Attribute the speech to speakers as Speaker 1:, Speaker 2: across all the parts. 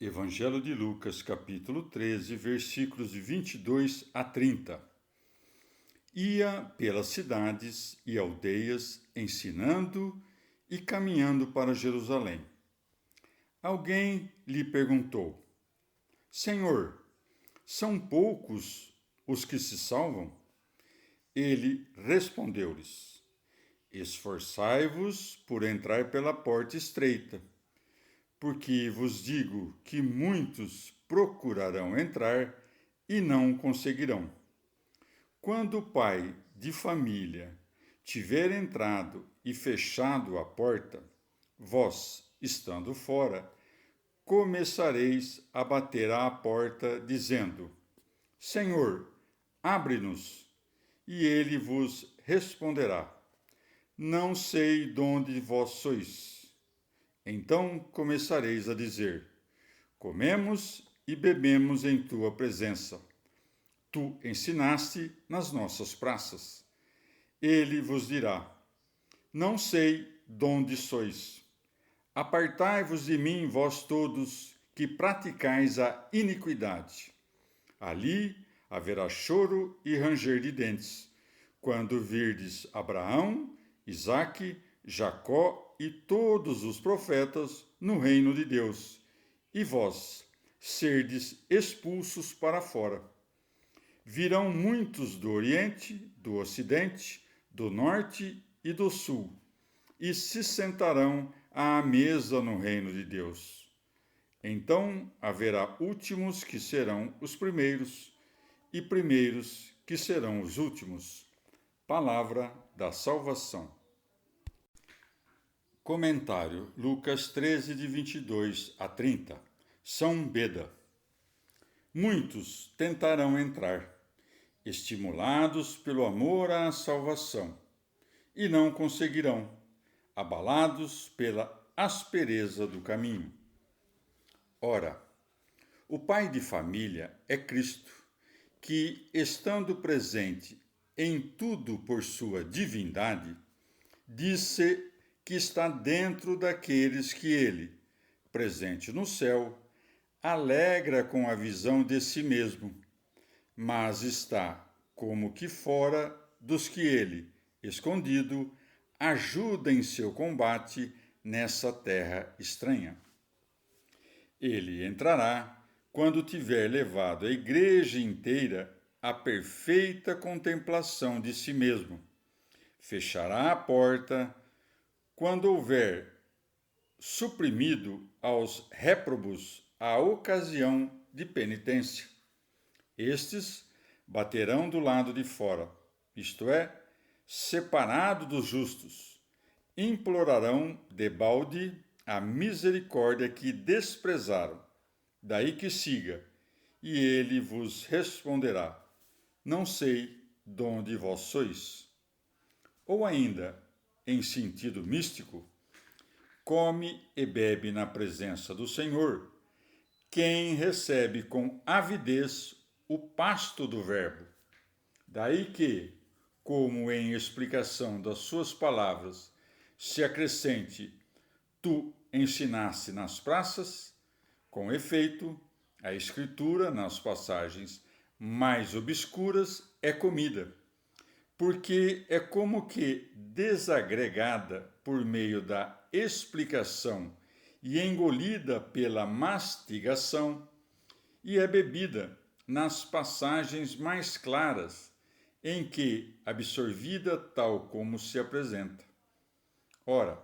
Speaker 1: Evangelho de Lucas, capítulo 13, versículos de 22 a 30. Ia pelas cidades e aldeias, ensinando e caminhando para Jerusalém. Alguém lhe perguntou: Senhor, são poucos os que se salvam? Ele respondeu-lhes: Esforçai-vos por entrar pela porta estreita, porque vos digo que muitos procurarão entrar e não conseguirão. Quando o pai de família tiver entrado e fechado a porta, vós, estando fora, começareis a bater à porta, dizendo: Senhor, abre-nos. E ele vos responderá: Não sei de onde vós sois. Então começareis a dizer: Comemos e bebemos em tua presença. Tu ensinaste nas nossas praças. Ele vos dirá: Não sei de onde sois. Apartai-vos de mim, vós todos que praticais a iniquidade. Ali haverá choro e ranger de dentes, quando virdes Abraão, Isaque, Jacó e todos os profetas no reino de Deus, e vós serdes expulsos para fora. Virão muitos do Oriente, do Ocidente, do Norte e do Sul, e se sentarão à mesa no reino de Deus. Então haverá últimos que serão os primeiros, e primeiros que serão os últimos. Palavra da salvação. Comentário: Lucas 13, de 22 a 30. São Beda. Muitos tentarão entrar, estimulados pelo amor à salvação, e não conseguirão, abalados pela aspereza do caminho. Ora, o pai de família é Cristo, que, estando presente em tudo por sua divindade, disse que está dentro daqueles que ele, presente no céu, alegra com a visão de si mesmo, mas está como que fora dos que ele, escondido, ajuda em seu combate nessa terra estranha. Ele entrará quando tiver levado a igreja inteira à perfeita contemplação de si mesmo. Fechará a porta quando houver suprimido aos réprobos a ocasião de penitência. Estes baterão do lado de fora, isto é, separado dos justos, implorarão debalde a misericórdia que desprezaram. Daí que siga, e ele vos responderá: Não sei de onde vós sois. Ou ainda, em sentido místico, come e bebe na presença do Senhor quem recebe com avidez o pasto do Verbo. Daí que, como em explicação das suas palavras, se acrescente: Tu ensinaste nas praças. Com efeito, a Escritura, nas passagens mais obscuras, é comida, porque é como que desagregada por meio da explicação e engolida pela mastigação, e é bebida nas passagens mais claras, em que absorvida tal como se apresenta. Ora,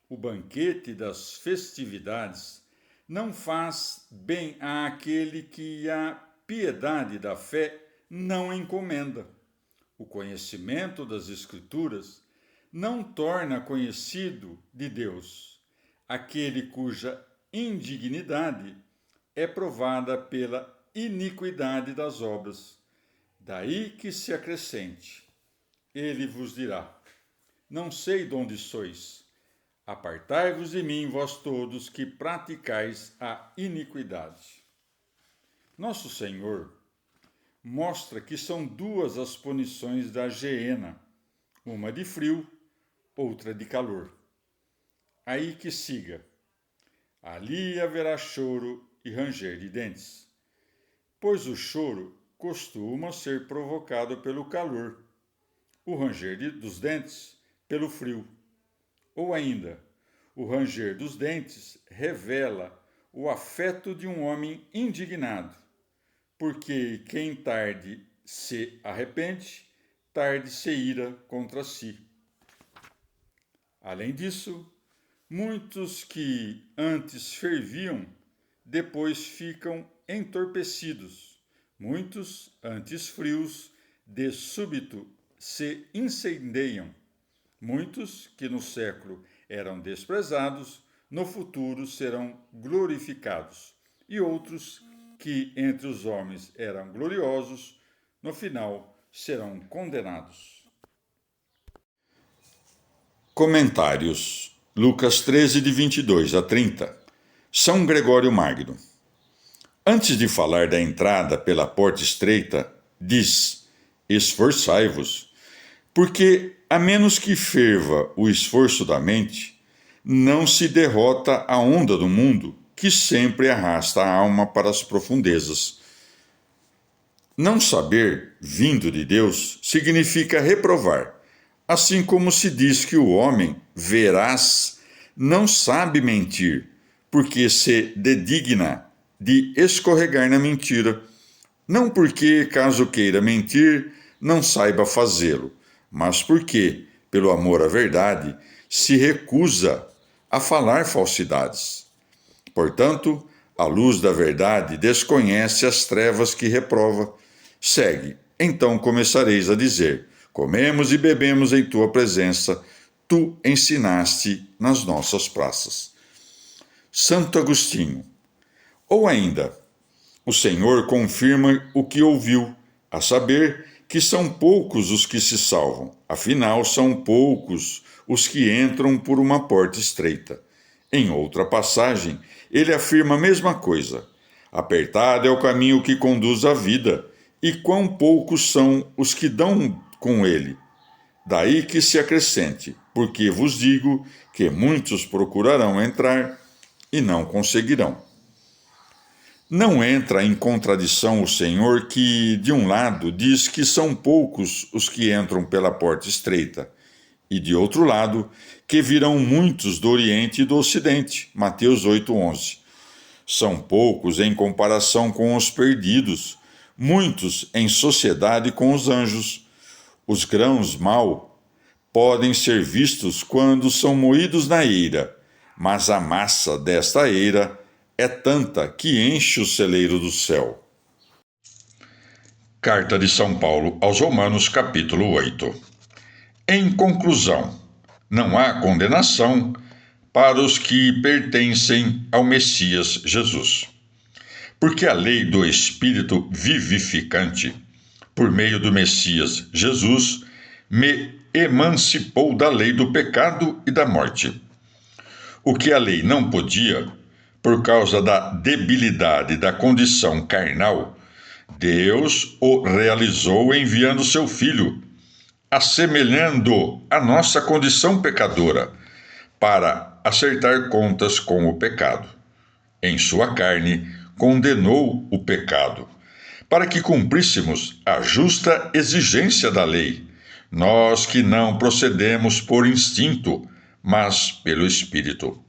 Speaker 1: o banquete das festividades não faz bem àquele que a piedade da fé não encomenda. O conhecimento das Escrituras não torna conhecido de Deus aquele cuja indignidade é provada pela iniquidade das obras. Daí que se acrescente: Ele vos dirá: Não sei de onde sois. Apartai-vos de mim, vós todos que praticais a iniquidade. Nosso Senhor mostra que são duas as punições da geena, uma de frio, outra de calor. Aí que siga: ali haverá choro e ranger de dentes, pois o choro costuma ser provocado pelo calor, o ranger dos dentes pelo frio, ou ainda, o ranger dos dentes revela o afeto de um homem indignado, porque quem tarde se arrepende, tarde se ira contra si. Além disso, muitos que antes ferviam, depois ficam entorpecidos. Muitos, antes frios, de súbito se incendeiam. Muitos, que no século eram desprezados, no futuro serão glorificados. E outros, que entre os homens eram gloriosos, no final serão condenados. Comentários. Lucas 13, de 22 a 30. São Gregório Magno. Antes de falar da entrada pela porta estreita, diz: esforçai-vos, porque, a menos que ferva o esforço da mente, não se derrota a onda do mundo, que sempre arrasta a alma para as profundezas. Não saber, vindo de Deus, significa reprovar, assim como se diz que o homem veraz não sabe mentir, porque se dedigna de escorregar na mentira, não porque, caso queira mentir, não saiba fazê-lo, mas porque, pelo amor à verdade, se recusa a falar falsidades. Portanto, a luz da verdade desconhece as trevas que reprova. Segue, então começareis a dizer: comemos e bebemos em tua presença, tu ensinaste nas nossas praças. Santo Agostinho. Ou ainda, o Senhor confirma o que ouviu, a saber que são poucos os que se salvam, afinal são poucos os que entram por uma porta estreita. Em outra passagem, ele afirma a mesma coisa: apertado é o caminho que conduz à vida, e quão poucos são os que dão com ele. Daí que se acrescente: porque vos digo que muitos procurarão entrar e não conseguirão. Não entra em contradição o Senhor que, de um lado, diz que são poucos os que entram pela porta estreita, e, de outro lado, que virão muitos do Oriente e do Ocidente. Mateus 8,11. São poucos em comparação com os perdidos, muitos em sociedade com os anjos. Os grãos mau podem ser vistos quando são moídos na eira, mas a massa desta eira é tanta que enche o celeiro do céu. Carta de São Paulo aos Romanos, capítulo 8. Em conclusão, não há condenação para os que pertencem ao Messias Jesus. Porque a lei do Espírito vivificante, por meio do Messias Jesus, me emancipou da lei do pecado e da morte. O que a lei não podia, por causa da debilidade da condição carnal, Deus o realizou enviando seu Filho, assemelhando a nossa condição pecadora, para acertar contas com o pecado. Em sua carne, condenou o pecado, para que cumpríssemos a justa exigência da lei, nós que não procedemos por instinto, mas pelo Espírito.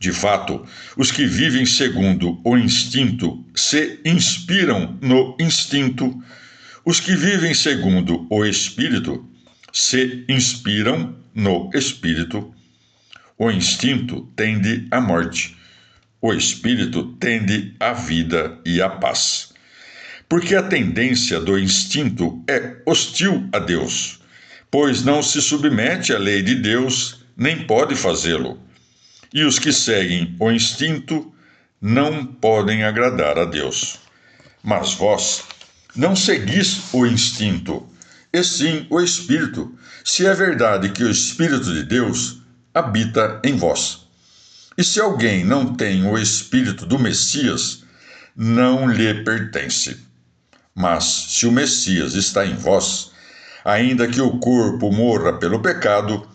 Speaker 1: De fato, os que vivem segundo o instinto se inspiram no instinto. Os que vivem segundo o Espírito se inspiram no Espírito. O instinto tende à morte, o Espírito tende à vida e à paz. Porque a tendência do instinto é hostil a Deus, pois não se submete à lei de Deus, nem pode fazê-lo. E os que seguem o instinto não podem agradar a Deus. Mas vós não seguis o instinto, e sim o Espírito, se é verdade que o Espírito de Deus habita em vós. E se alguém não tem o Espírito do Messias, não lhe pertence. Mas se o Messias está em vós, ainda que o corpo morra pelo pecado,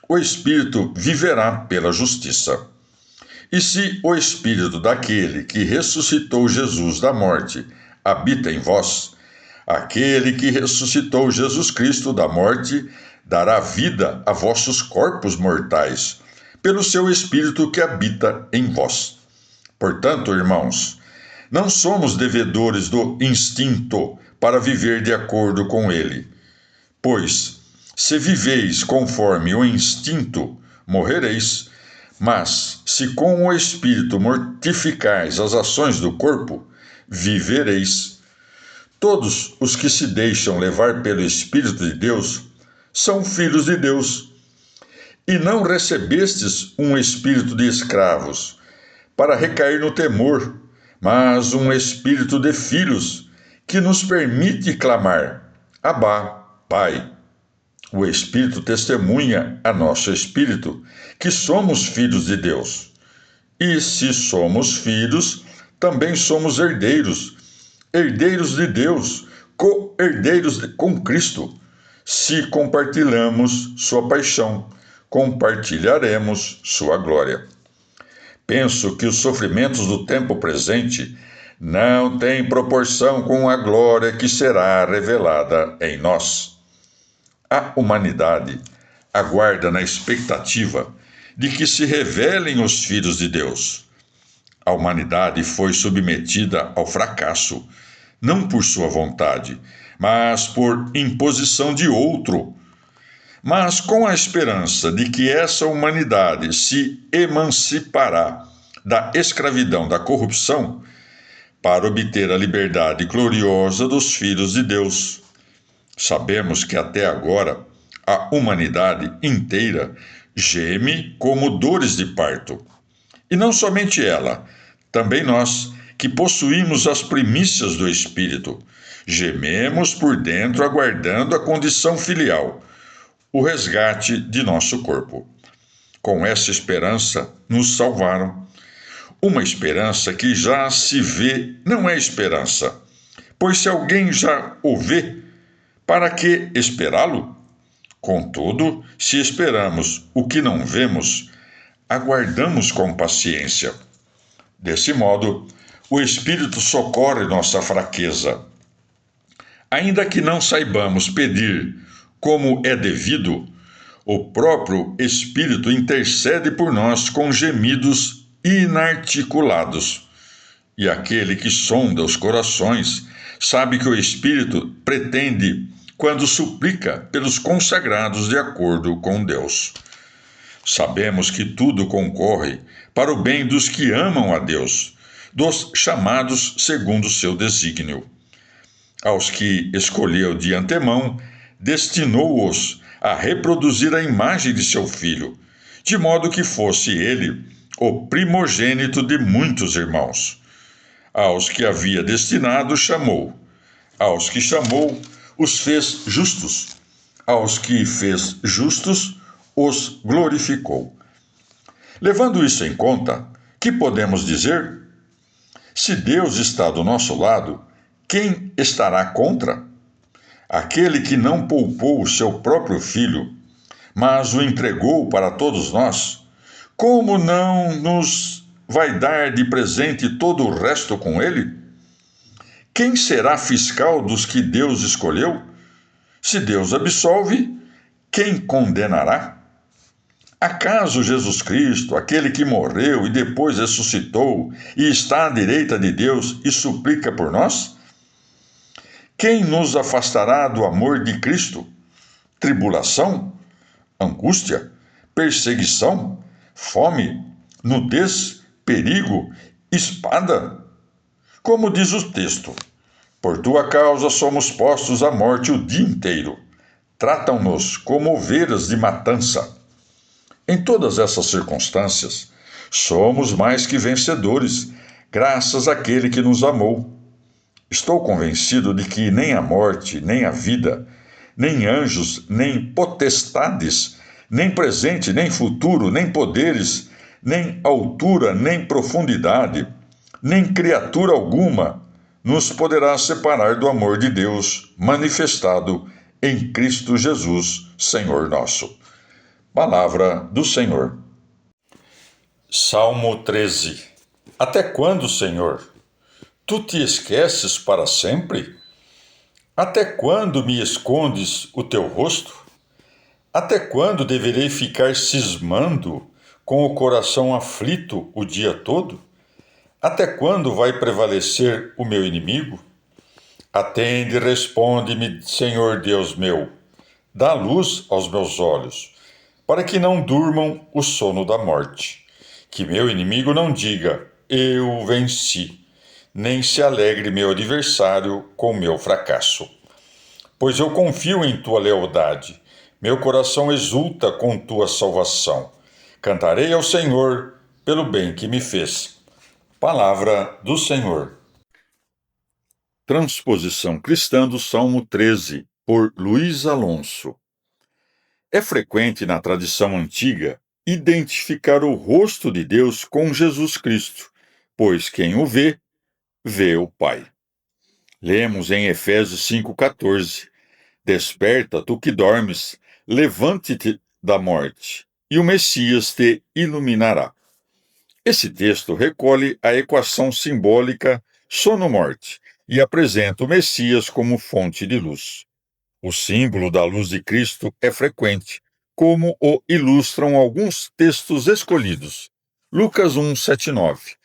Speaker 1: o Espírito viverá pela justiça.
Speaker 2: E se o Espírito daquele que ressuscitou Jesus da morte habita em vós, aquele que ressuscitou Jesus Cristo da morte dará vida a vossos corpos mortais, pelo seu Espírito que habita em vós. Portanto, irmãos, não somos devedores do instinto para viver de acordo com ele. Pois, se viveis conforme o instinto, morrereis, mas se com o Espírito mortificais as ações do corpo, vivereis. Todos os que se deixam levar pelo Espírito de Deus são filhos de Deus. E não recebestes um espírito de escravos, para recair no temor, mas um espírito de filhos, que nos permite clamar: Abá, Pai. O Espírito testemunha a nosso espírito que somos filhos de Deus. E se somos filhos, também somos herdeiros, herdeiros de Deus, co-herdeiros com Cristo. Se compartilhamos sua paixão, compartilharemos sua glória. Penso que os sofrimentos do tempo presente não têm proporção com a glória que será revelada em nós. A humanidade aguarda na expectativa de que se revelem os filhos de Deus. A humanidade foi submetida ao fracasso, não por sua vontade, mas por imposição de outro. Mas com a esperança de que essa humanidade se emancipará da escravidão da corrupção para obter a liberdade gloriosa dos filhos de Deus. Sabemos que até agora a humanidade inteira geme como dores de parto. E não somente ela, também nós, que possuímos as primícias do Espírito, gememos por dentro aguardando a condição filial, o resgate de nosso corpo. Com essa esperança nos salvaram. Uma esperança que já se vê não é esperança, pois se alguém já o vê, para que esperá-lo? Contudo, se esperamos o que não vemos, aguardamos com paciência. Desse modo, o Espírito socorre nossa fraqueza. Ainda que não saibamos pedir como é devido, o próprio Espírito intercede por nós com gemidos inarticulados. E aquele que sonda os corações sabe que o Espírito pretende quando suplica pelos consagrados de acordo com Deus. Sabemos que tudo concorre para o bem dos que amam a Deus, dos chamados segundo o seu desígnio. Aos que escolheu de antemão, destinou-os a reproduzir a imagem de seu filho, de modo que fosse ele o primogênito de muitos irmãos. Aos que havia destinado, chamou. Aos que chamou, os fez justos. Aos que fez justos, os glorificou. Levando isso em conta, que podemos dizer? Se Deus está do nosso lado, quem estará contra? Aquele que não poupou o seu próprio filho, mas o entregou para todos nós, como não nos vai dar de presente todo o resto com ele? Quem será fiscal dos que Deus escolheu? Se Deus absolve, quem condenará? Acaso Jesus Cristo, aquele que morreu e depois ressuscitou e está à direita de Deus e suplica por nós? Quem nos afastará do amor de Cristo? Tribulação? Angústia? Perseguição? Fome? Nudez? Perigo? Espada? Como diz o texto, por tua causa somos postos à morte o dia inteiro. Tratam-nos como ovelhas de matança. Em todas essas circunstâncias, somos mais que vencedores, graças àquele que nos amou. Estou convencido de que nem a morte, nem a vida, nem anjos, nem potestades, nem presente, nem futuro, nem poderes, nem altura, nem profundidade, nem criatura alguma nos poderá separar do amor de Deus manifestado em Cristo Jesus, Senhor nosso. Palavra do Senhor. Salmo 13. Até quando, Senhor? Tu te esqueces para sempre? Até quando me escondes o teu rosto? Até quando deverei ficar cismando, com o coração aflito o dia todo? Até quando vai prevalecer o meu inimigo? Atende e responde-me, Senhor Deus meu. Dá luz aos meus olhos, para que não durmam o sono da morte. Que meu inimigo não diga, eu venci, nem se alegre meu adversário com meu fracasso. Pois eu confio em tua lealdade, meu coração exulta com tua salvação. Cantarei ao Senhor pelo bem que me fez. Palavra do Senhor.
Speaker 1: Transposição cristã do Salmo 13, por Luiz Alonso. É frequente na tradição antiga identificar o rosto de Deus com Jesus Cristo, pois quem o vê, vê o Pai. Lemos em Efésios 5,14: Desperta, tu que dormes, levante-te da morte, e o Messias te iluminará. Esse texto recolhe a equação simbólica sono-morte e apresenta o Messias como fonte de luz. O símbolo da luz de Cristo é frequente, como o ilustram alguns textos escolhidos. Lucas 1:7-9.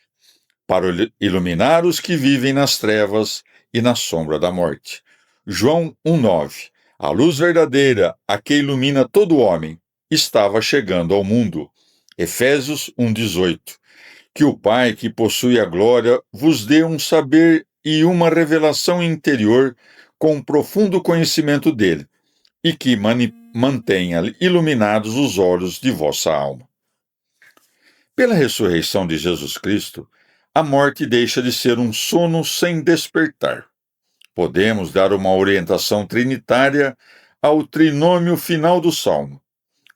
Speaker 1: Para iluminar os que vivem nas trevas e na sombra da morte. João 1:9. A luz verdadeira, a que ilumina todo homem, estava chegando ao mundo. Efésios 1:18. Que o Pai, que possui a glória, vos dê um saber e uma revelação interior com profundo conhecimento dele, e que mantenha iluminados os olhos de vossa alma. Pela ressurreição de Jesus Cristo, a morte deixa de ser um sono sem despertar. Podemos dar uma orientação trinitária ao trinômio final do Salmo: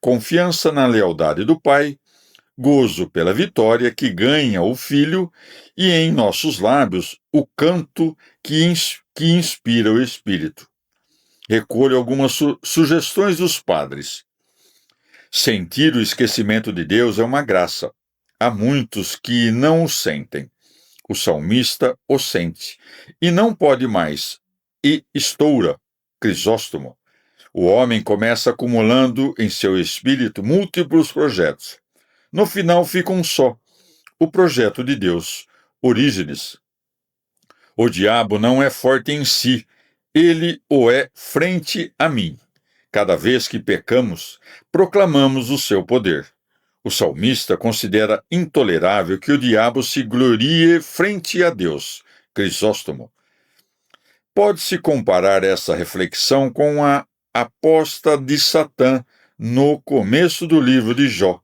Speaker 1: confiança na lealdade do Pai, gozo pela vitória que ganha o Filho e em nossos lábios o canto que inspira o Espírito. Recolho algumas sugestões dos padres. Sentir o esquecimento de Deus é uma graça. Há muitos que não o sentem. O salmista o sente e não pode mais, e estoura. Crisóstomo. O homem começa acumulando em seu espírito múltiplos projetos. No final fica um só, o projeto de Deus, Orígenes. O diabo não é forte em si, ele o é frente a mim. Cada vez que pecamos, proclamamos o seu poder. O salmista considera intolerável que o diabo se glorie frente a Deus, Crisóstomo. Pode-se comparar essa reflexão com a aposta de Satã no começo do livro de Jó.